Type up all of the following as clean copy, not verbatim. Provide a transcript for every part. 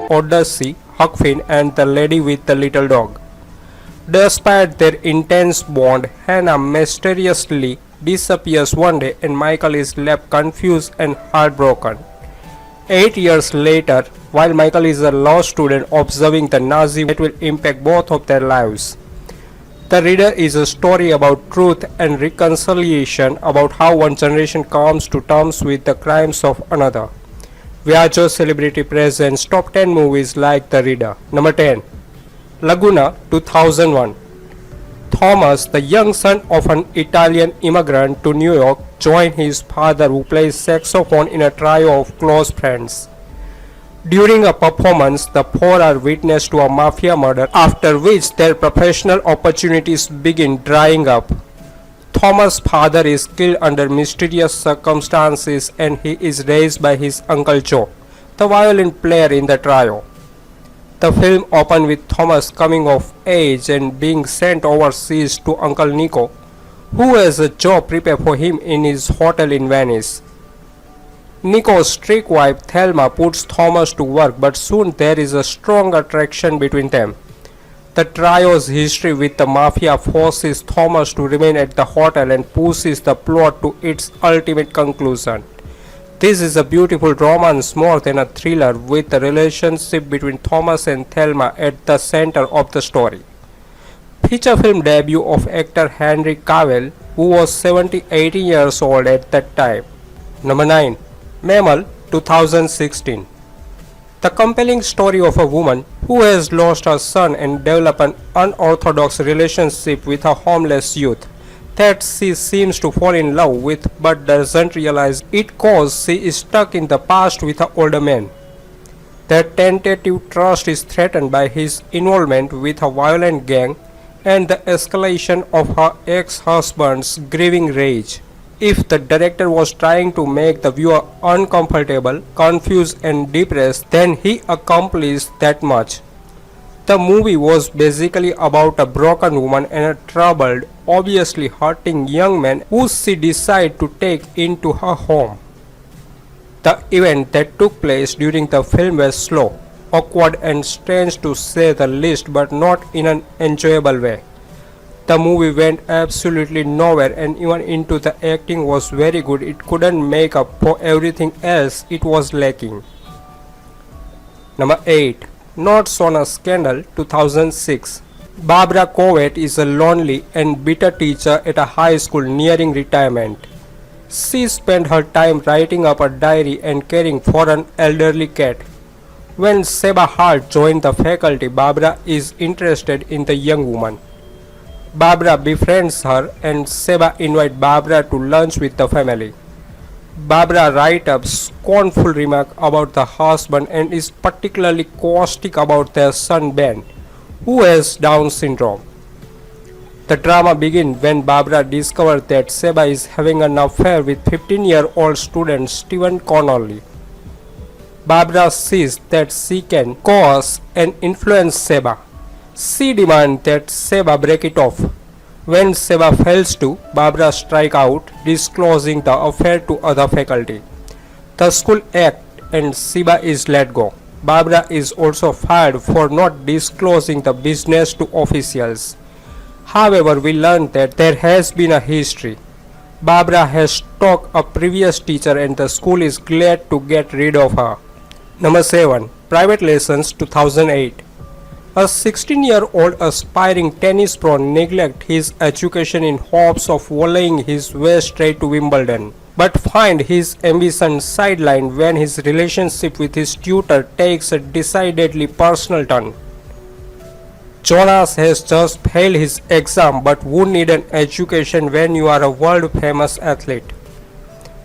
Odyssey, Huck Finn and the lady with the little dog. Despite their intense bond, Hannah mysteriously disappears one day and Michael is left confused and heartbroken. 8 years later, while Michael is a law student observing the Nazi that will impact both of their lives. The Reader is a story about truth and reconciliation, about how one generation comes to terms with the crimes of another. Viaggio Celebrity presents top 10 movies like The Reader. Number 10. Laguna, 2001. Thomas, the young son of an Italian immigrant to New York, joins his father who plays saxophone in a trio of close friends. During a performance, the four are witness to a mafia murder, after which their professional opportunities begin drying up. Thomas' father is killed under mysterious circumstances and he is raised by his Uncle Joe, the violin player in the trio. The film opens with Thomas coming of age and being sent overseas to Uncle Nico, who has a job prepared for him in his hotel in Venice. Nico's strict wife Thelma puts Thomas to work, but soon there is a strong attraction between them. The trio's history with the mafia forces Thomas to remain at the hotel and pushes the plot to its ultimate conclusion. This is a beautiful romance more than a thriller, with the relationship between Thomas and Thelma at the center of the story. Feature film debut of actor Henry Cavill, who was 78 years old at that time. Number 9. Mammal, 2016. The compelling story of a woman who has lost her son and developed an unorthodox relationship with a homeless youth that she seems to fall in love with but doesn't realize it cause she is stuck in the past with an older man. Their tentative trust is threatened by his involvement with a violent gang and the escalation of her ex-husband's grieving rage. If the director was trying to make the viewer uncomfortable, confused and depressed, then he accomplished that much. The movie was basically about a broken woman and a troubled, obviously hurting young man who she decided to take into her home. The event that took place during the film was slow, awkward and strange to say the least, but not in an enjoyable way. The movie went absolutely nowhere and even into the acting was very good. It couldn't make up for everything else it was lacking. Number 8. Notes on a Scandal, 2006. Barbara Covett is a lonely and bitter teacher at a high school nearing retirement. She spent her time writing up a diary and caring for an elderly cat. When Seba Hart joined the faculty, Barbara is interested in the young woman. Barbara befriends her and Seba invites Barbara to lunch with the family. Barbara writes up scornful remarks about the husband and is particularly caustic about their son Ben, who has Down syndrome. The drama begins when Barbara discovers that Seba is having an affair with 15-year-old student Stephen Connolly. Barbara sees that she can cause and influence Seba. She demands that Seba break it off. When Seba fails to, Barbara strikes out, disclosing the affair to other faculty. The school acts and Seba is let go. Barbara is also fired for not disclosing the business to officials. However, we learn that there has been a history. Barbara has stalked a previous teacher and the school is glad to get rid of her. Number 7. Private Lessons, 2008. A 16-year-old aspiring tennis pro neglects his education in hopes of volleying his way straight to Wimbledon, but finds his ambition sidelined when his relationship with his tutor takes a decidedly personal turn. Jonas has just failed his exam, but who need an education when you are a world-famous athlete?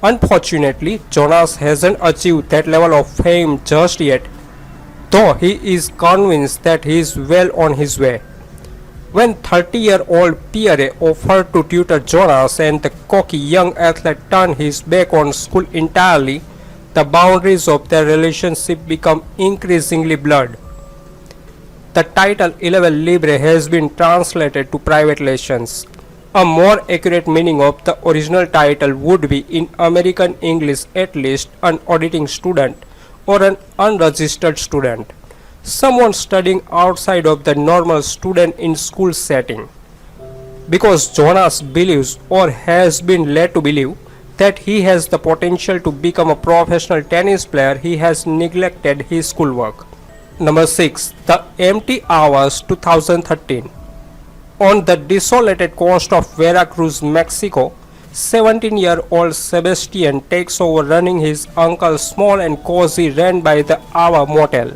Unfortunately, Jonas hasn't achieved that level of fame just yet, though he is convinced that he is well on his way. When 30-year-old Pierre offered to tutor Jonas and the cocky young athlete turned his back on school entirely, the boundaries of their relationship become increasingly blurred. The title 11 Libre has been translated to Private Lessons. A more accurate meaning of the original title would be, in American English at least, an auditing student or an unregistered student. someone studying outside of the normal student in school setting. Because Jonas believes or has been led to believe that he has the potential to become a professional tennis player, he has neglected his schoolwork. Number 6. The Empty Hours 2013. On the desolated coast of Veracruz, Mexico, 17-year-old Sebastian takes over running his uncle's small and cozy run by the Hour motel.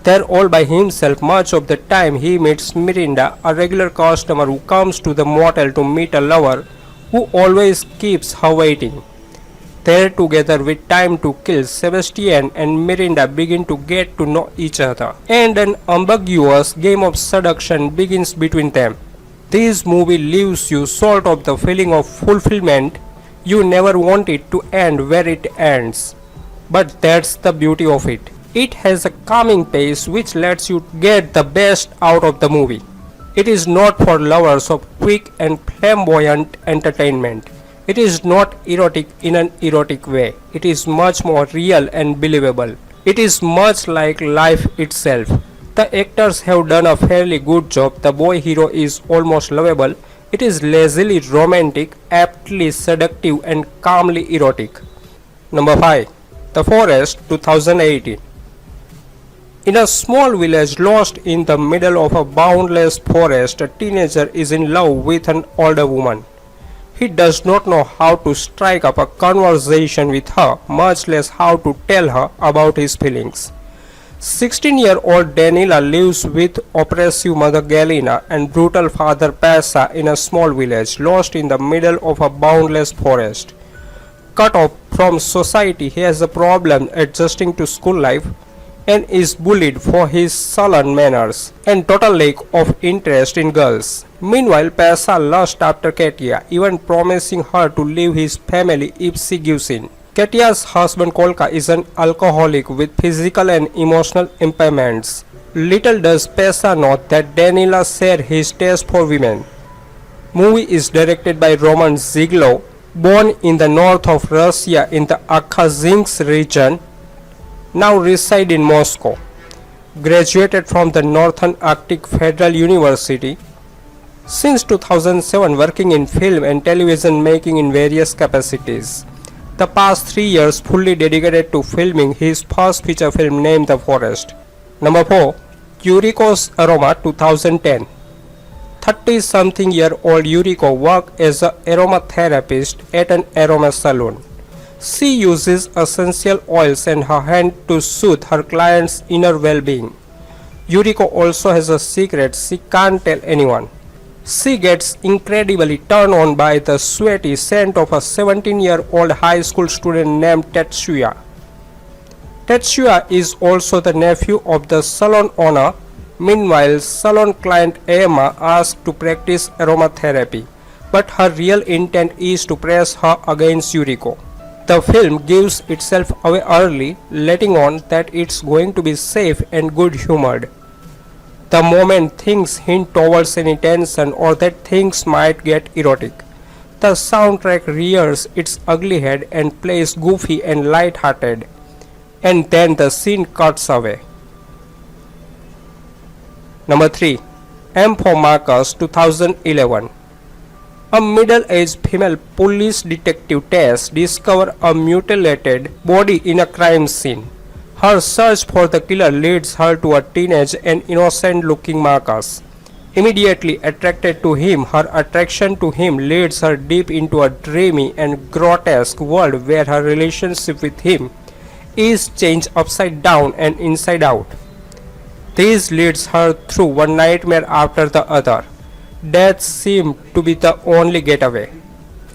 There all by himself much of the time he meets Mirinda, a regular customer who comes to the motel to meet a lover who always keeps her waiting. There together with time to kill, Sebastian and Mirinda begin to get to know each other, and an ambiguous game of seduction begins between them. This movie leaves you sort of the feeling of fulfillment. You never want it to end where it ends. But that's the beauty of it. It has a calming pace which lets you get the best out of the movie. It is not for lovers of quick and flamboyant entertainment. It is not erotic in an erotic way. It is much more real and believable. It is much like life itself. The actors have done a fairly good job. The boy hero is almost lovable. It is lazily romantic, aptly seductive and calmly erotic. Number 5. The Forest 2018. In a small village lost in the middle of a boundless forest, a teenager is in love with an older woman. He does not know how to strike up a conversation with her, much less how to tell her about his feelings. 16-year-old Danila lives with oppressive mother Galina and brutal father Pasa in a small village lost in the middle of a boundless forest. Cut off from society, he has a problem adjusting to school life and is bullied for his sullen manners and total lack of interest in girls. Meanwhile, Pesa lusts after Katia, even promising her to leave his family if she gives in. Katia's husband Kolka is an alcoholic with physical and emotional impairments. Little does Pesa know that Danila shares his taste for women. Movie is directed by Roman Ziglo, born in the north of Russia in the Akhazinsk region, now reside in Moscow. Graduated from the Northern Arctic Federal University. Since 2007 working in film and television making in various capacities. The past 3 years fully dedicated to filming his first feature film named The Forest. Number 4. Yuriko's Aroma 2010. 30-something-year-old Yuriko works as an aromatherapist at an aroma salon. She uses essential oils and her hand to soothe her clients' inner well-being. Yuriko also has a secret she can't tell anyone. She gets incredibly turned on by the sweaty scent of a 17-year-old high school student named Tetsuya. Tetsuya is also the nephew of the salon owner. Meanwhile, salon client Aroma asks to practice aromatherapy, but her real intent is to press her against Yuriko. The film gives itself away early, letting on that it's going to be safe and good-humored. The moment things hint towards any tension or that things might get erotic, the soundtrack rears its ugly head and plays goofy and light-hearted, and then the scene cuts away. Number 3. M for Marcus 2011. A middle-aged female police detective Tess discovers a mutilated body in a crime scene. Her search for the killer leads her to a teenage and innocent-looking Marcus. Immediately attracted to him, her attraction to him leads her deep into a dreamy and grotesque world where her relationship with him is changed upside down and inside out. This leads her through one nightmare after the other. Death seemed to be the only getaway.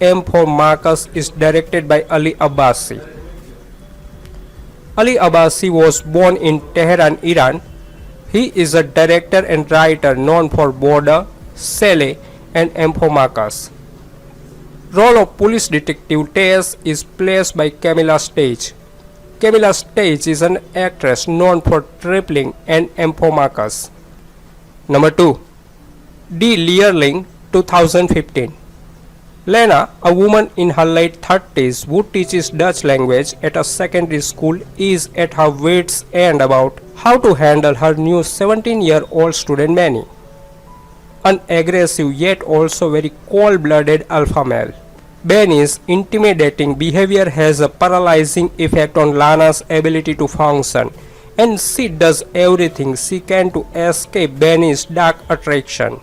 M for Marcus is directed by Ali Abbasi. Ali Abbasi was born in Tehran, Iran. He is a director and writer known for Border, Sele, and M for Marcus. Role of police detective Tess is played by Camilla Stage. Camilla Stage is an actress known for Tripling and M for Marcus. Number 2. Leerling 2015. Lena, a woman in her late 30s who teaches Dutch language at a secondary school, is at her wits' end about how to handle her new 17-year-old student Manny. An aggressive yet also very cold-blooded alpha male. Benny's intimidating behavior has a paralyzing effect on Lana's ability to function, and she does everything she can to escape Benny's dark attraction.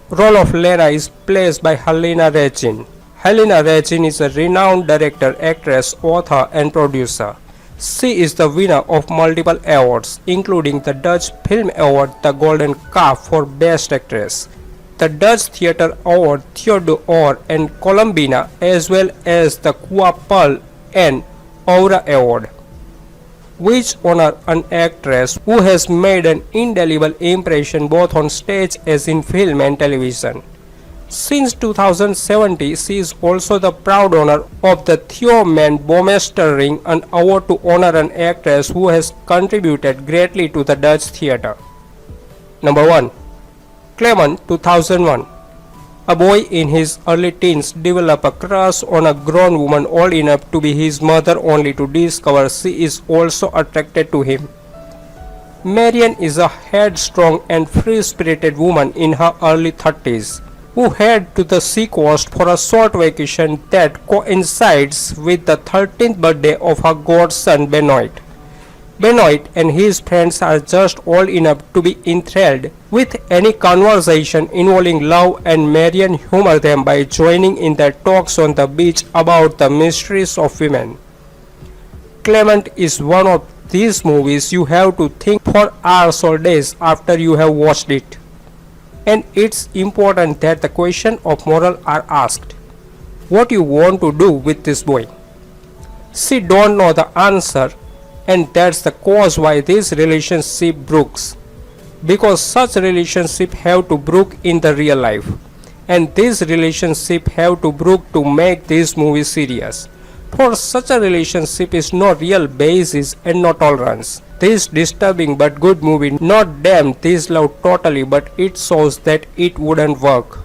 Role of Lena is played by Helena Regin. Helena Regin is a renowned director, actress, author and producer. She is the winner of multiple awards, including the Dutch Film Award, the Golden Calf for Best Actress, the Dutch Theatre Award Theodore and Columbina, as well as the Kua Pearl and Aura Award, which honor an actress who has made an indelible impression both on stage as in film and television. Since 2017, she is also the proud owner of the Theo Man Bomester Ring, an award to honor an actress who has contributed greatly to the Dutch theatre. Number 1. Clement, 2001. A boy in his early teens develops a crush on a grown woman old enough to be his mother, only to discover she is also attracted to him. Marian is a headstrong and free-spirited woman in her early 30s who head to the seacoast for a short vacation that coincides with the 13th birthday of her godson Benoit. Benoit and his friends are just old enough to be enthralled with any conversation involving love, and Marian humors them by joining in their talks on the beach about the mysteries of women. Clement is one of these movies you have to think for hours or days after you have watched it. And it's important that the question of moral are asked. What you want to do with this boy? She don't know the answer, and that's the cause why this relationship breaks. Because such relationship have to break in the real life, and this relationship have to break to make this movie serious. For such a relationship is no real basis and no tolerance. This disturbing but good movie not damn this love totally, but it shows that it wouldn't work.